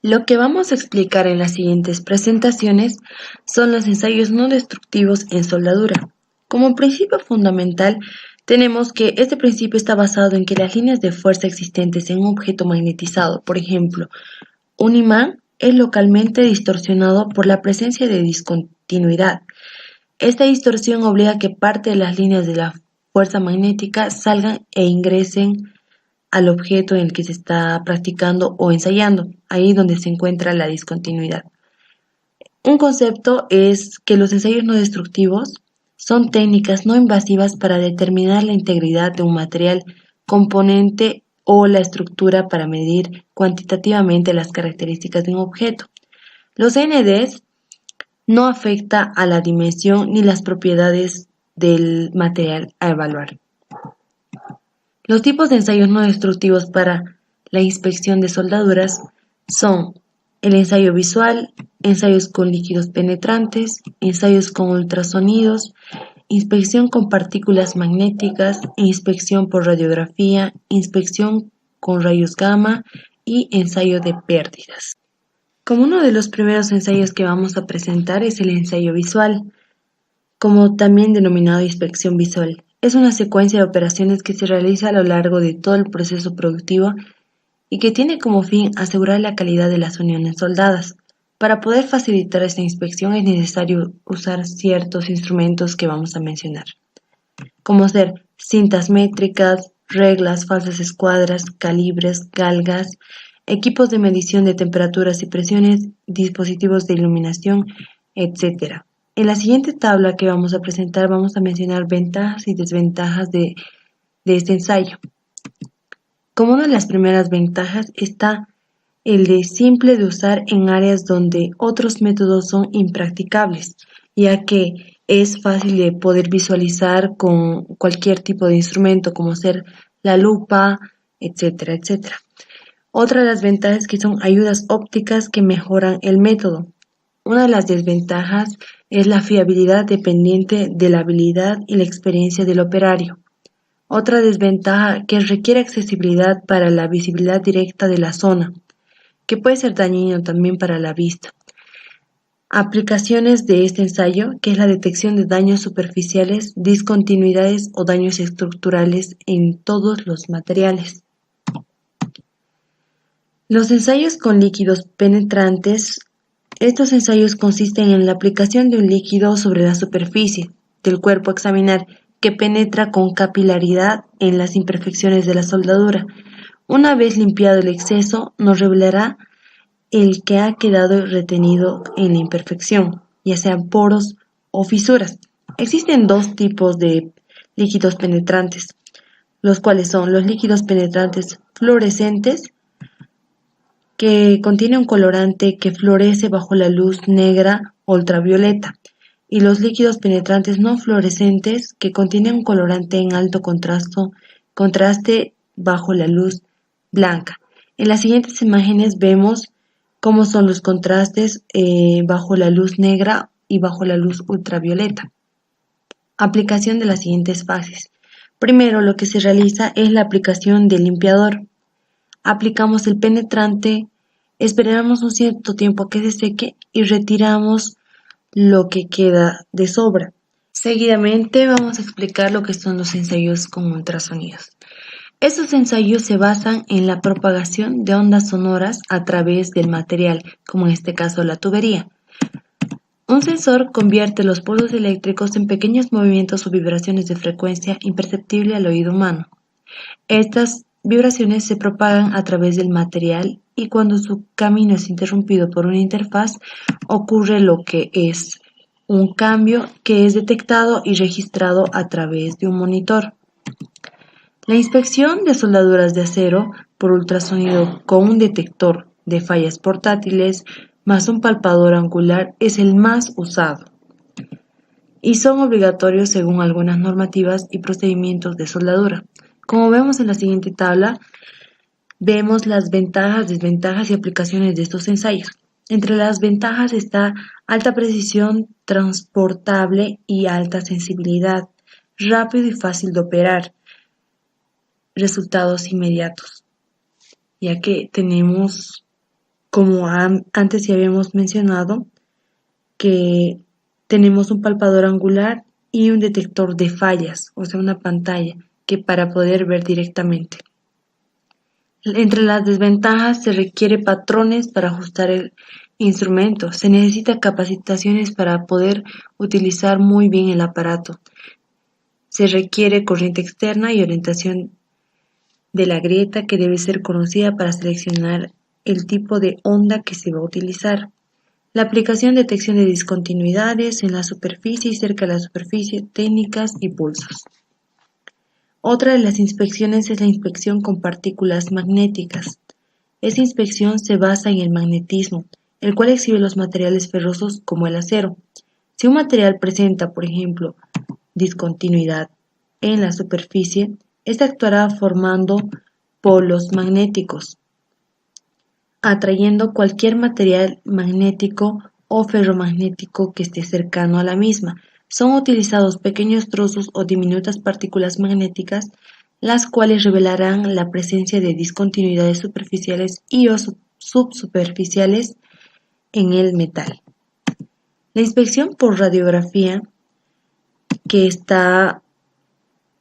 Lo que vamos a explicar en las siguientes presentaciones son los ensayos no destructivos en soldadura. Como principio fundamental, tenemos que este principio está basado en que las líneas de fuerza existentes en un objeto magnetizado, por ejemplo, un imán, es localmente distorsionado por la presencia de discontinuidad. Esta distorsión obliga a que parte de las líneas de la fuerza magnética salgan e ingresen al objeto en el que se está practicando o ensayando, ahí donde se encuentra la discontinuidad. Un concepto es que los ensayos no destructivos son técnicas no invasivas para determinar la integridad de un material, componente o la estructura para medir cuantitativamente las características de un objeto. Los NDs no afecta a la dimensión ni las propiedades del material a evaluar. Los tipos de ensayos no destructivos para la inspección de soldaduras son el ensayo visual, ensayos con líquidos penetrantes, ensayos con ultrasonidos, inspección con partículas magnéticas, inspección por radiografía, inspección con rayos gamma y ensayo de pérdidas. Como uno de los primeros ensayos que vamos a presentar es el ensayo visual, como también denominado inspección visual. Es una secuencia de operaciones que se realiza a lo largo de todo el proceso productivo y que tiene como fin asegurar la calidad de las uniones soldadas. Para poder facilitar esta inspección es necesario usar ciertos instrumentos que vamos a mencionar, como ser cintas métricas, reglas, falsas escuadras, calibres, galgas, equipos de medición de temperaturas y presiones, dispositivos de iluminación, etc. En la siguiente tabla que vamos a presentar vamos a mencionar ventajas y desventajas de este ensayo. Como una de las primeras ventajas está el de simple de usar en áreas donde otros métodos son impracticables, ya que es fácil de poder visualizar con cualquier tipo de instrumento, como ser la lupa, etcétera, etcétera. Otra de las ventajas es que son ayudas ópticas que mejoran el método. Una de las desventajas es la fiabilidad dependiente de la habilidad y la experiencia del operario. Otra desventaja que requiere accesibilidad para la visibilidad directa de la zona, que puede ser dañino también para la vista. Aplicaciones de este ensayo, que es la detección de daños superficiales, discontinuidades o daños estructurales en todos los materiales. Los ensayos con líquidos penetrantes. Estos ensayos consisten en la aplicación de un líquido sobre la superficie del cuerpo a examinar que penetra con capilaridad en las imperfecciones de la soldadura. Una vez limpiado el exceso, nos revelará el que ha quedado retenido en la imperfección, ya sean poros o fisuras. Existen dos tipos de líquidos penetrantes, los cuales son los líquidos penetrantes fluorescentes, que contiene un colorante que fluoresce bajo la luz negra ultravioleta, y los líquidos penetrantes no fluorescentes, que contienen un colorante en alto contraste bajo la luz blanca. En las siguientes imágenes vemos cómo son los contrastes bajo la luz negra y bajo la luz ultravioleta. Aplicación de las siguientes fases. Primero, lo que se realiza es la aplicación del limpiador. Aplicamos el penetrante, esperamos un cierto tiempo a que se seque y retiramos lo que queda de sobra. Seguidamente vamos a explicar lo que son los ensayos con ultrasonidos. Estos ensayos se basan en la propagación de ondas sonoras a través del material, como en este caso la tubería. Un sensor convierte los pulsos eléctricos en pequeños movimientos o vibraciones de frecuencia imperceptible al oído humano. Estas vibraciones se propagan a través del material y cuando su camino es interrumpido por una interfaz, ocurre lo que es un cambio que es detectado y registrado a través de un monitor. La inspección de soldaduras de acero por ultrasonido con un detector de fallas portátiles más un palpador angular es el más usado y son obligatorios según algunas normativas y procedimientos de soldadura. Como vemos en la siguiente tabla, vemos las ventajas, desventajas y aplicaciones de estos ensayos. Entre las ventajas está alta precisión, transportable y alta sensibilidad, rápido y fácil de operar, resultados inmediatos, ya que tenemos como antes ya habíamos mencionado, que tenemos un palpador angular y un detector de fallas, o sea, una pantalla que para poder ver directamente. Entre las desventajas se requiere patrones para ajustar el instrumento, se necesita capacitaciones para poder utilizar muy bien el aparato, se requiere corriente externa y orientación de la grieta que debe ser conocida para seleccionar el tipo de onda que se va a utilizar. La aplicación de detección de discontinuidades en la superficie y cerca de la superficie, técnicas y pulsos. Otra de las inspecciones es la inspección con partículas magnéticas. Esta inspección se basa en el magnetismo, el cual exhibe los materiales ferrosos como el acero. Si un material presenta, por ejemplo, discontinuidad en la superficie, ésta actuará formando polos magnéticos, atrayendo cualquier material magnético o ferromagnético que esté cercano a la misma. Son utilizados pequeños trozos o diminutas partículas magnéticas, las cuales revelarán la presencia de discontinuidades superficiales y o subsuperficiales en el metal. La inspección por radiografía, que está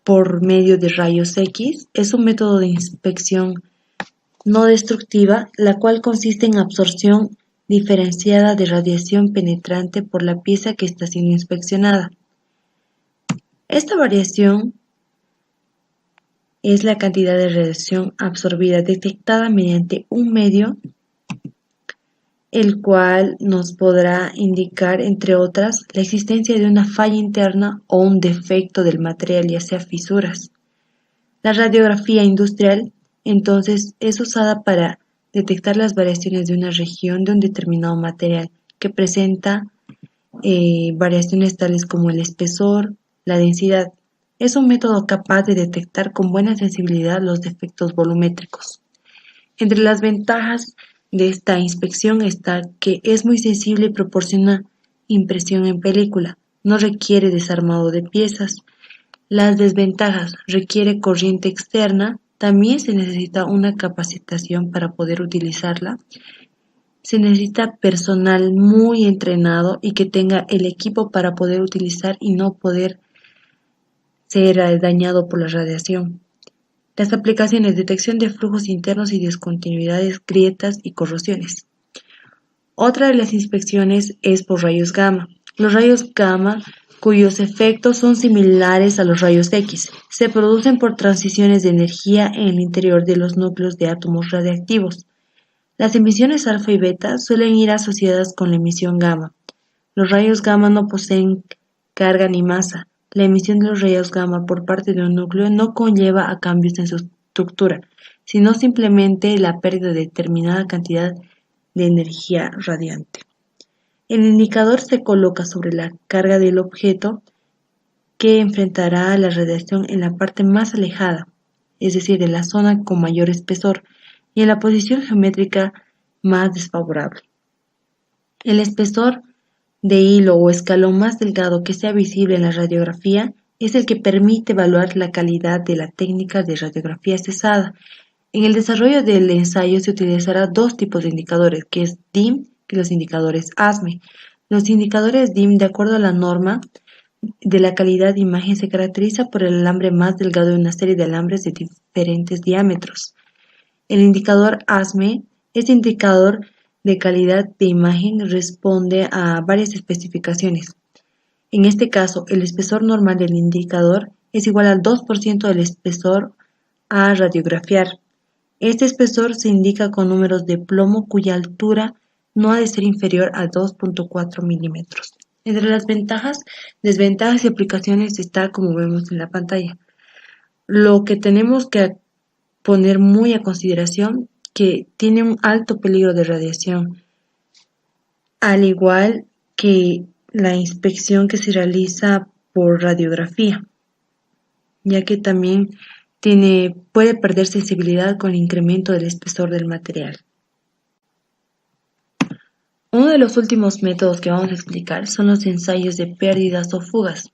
por medio de rayos X, es un método de inspección no destructiva, la cual consiste en absorción diferenciada de radiación penetrante por la pieza que está siendo inspeccionada. Esta variación es la cantidad de radiación absorbida detectada mediante un medio, el cual nos podrá indicar, entre otras, la existencia de una falla interna o un defecto del material, ya sea fisuras. La radiografía industrial, entonces, es usada para detectar las variaciones de una región de un determinado material que presenta variaciones tales como el espesor, la densidad. Es un método capaz de detectar con buena sensibilidad los defectos volumétricos. Entre las ventajas de esta inspección está que es muy sensible y proporciona impresión en película, no requiere desarmado de piezas. Las desventajas: requiere corriente externa, también se necesita una capacitación para poder utilizarla. Se necesita personal muy entrenado y que tenga el equipo para poder utilizar y no poder ser dañado por la radiación. Las aplicaciones: detección de flujos internos y discontinuidades, grietas y corrosiones. Otra de las inspecciones es por rayos gamma. Los rayos gamma, cuyos efectos son similares a los rayos X, se producen por transiciones de energía en el interior de los núcleos de átomos radiactivos. Las emisiones alfa y beta suelen ir asociadas con la emisión gamma. Los rayos gamma no poseen carga ni masa. La emisión de los rayos gamma por parte de un núcleo no conlleva a cambios en su estructura, sino simplemente la pérdida de determinada cantidad de energía radiante. El indicador se coloca sobre la carga del objeto que enfrentará la radiación en la parte más alejada, es decir, en la zona con mayor espesor, y en la posición geométrica más desfavorable. El espesor de hilo o escalón más delgado que sea visible en la radiografía es el que permite evaluar la calidad de la técnica de radiografía cesada. En el desarrollo del ensayo se utilizará dos tipos de indicadores, que es DIM y los indicadores ASME. Los indicadores DIM, de acuerdo a la norma de la calidad de imagen, se caracteriza por el alambre más delgado de una serie de alambres de diferentes diámetros. El indicador ASME, este indicador de calidad de imagen, responde a varias especificaciones. En este caso, el espesor normal del indicador es igual al 2% del espesor a radiografiar. Este espesor se indica con números de plomo cuya altura no ha de ser inferior a 2.4 milímetros. Entre las ventajas, desventajas y aplicaciones está, como vemos en la pantalla. Lo que tenemos que poner muy a consideración, que tiene un alto peligro de radiación, al igual que la inspección que se realiza por radiografía, ya que también puede perder sensibilidad con el incremento del espesor del material. Uno de los últimos métodos que vamos a explicar son los ensayos de pérdidas o fugas.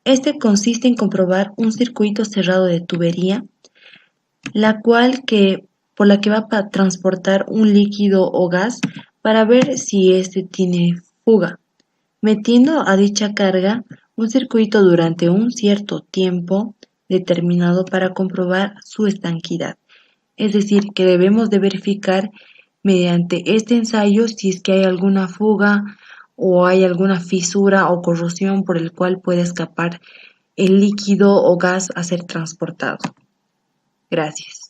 Este consiste en comprobar un circuito cerrado de tubería, la cual que por la que va a transportar un líquido o gas para ver si éste tiene fuga, metiendo a dicha carga un circuito durante un cierto tiempo determinado para comprobar su estanquidad. Es decir, que debemos de verificar mediante este ensayo si es que hay alguna fuga o hay alguna fisura o corrosión por el cual puede escapar el líquido o gas a ser transportado. Gracias.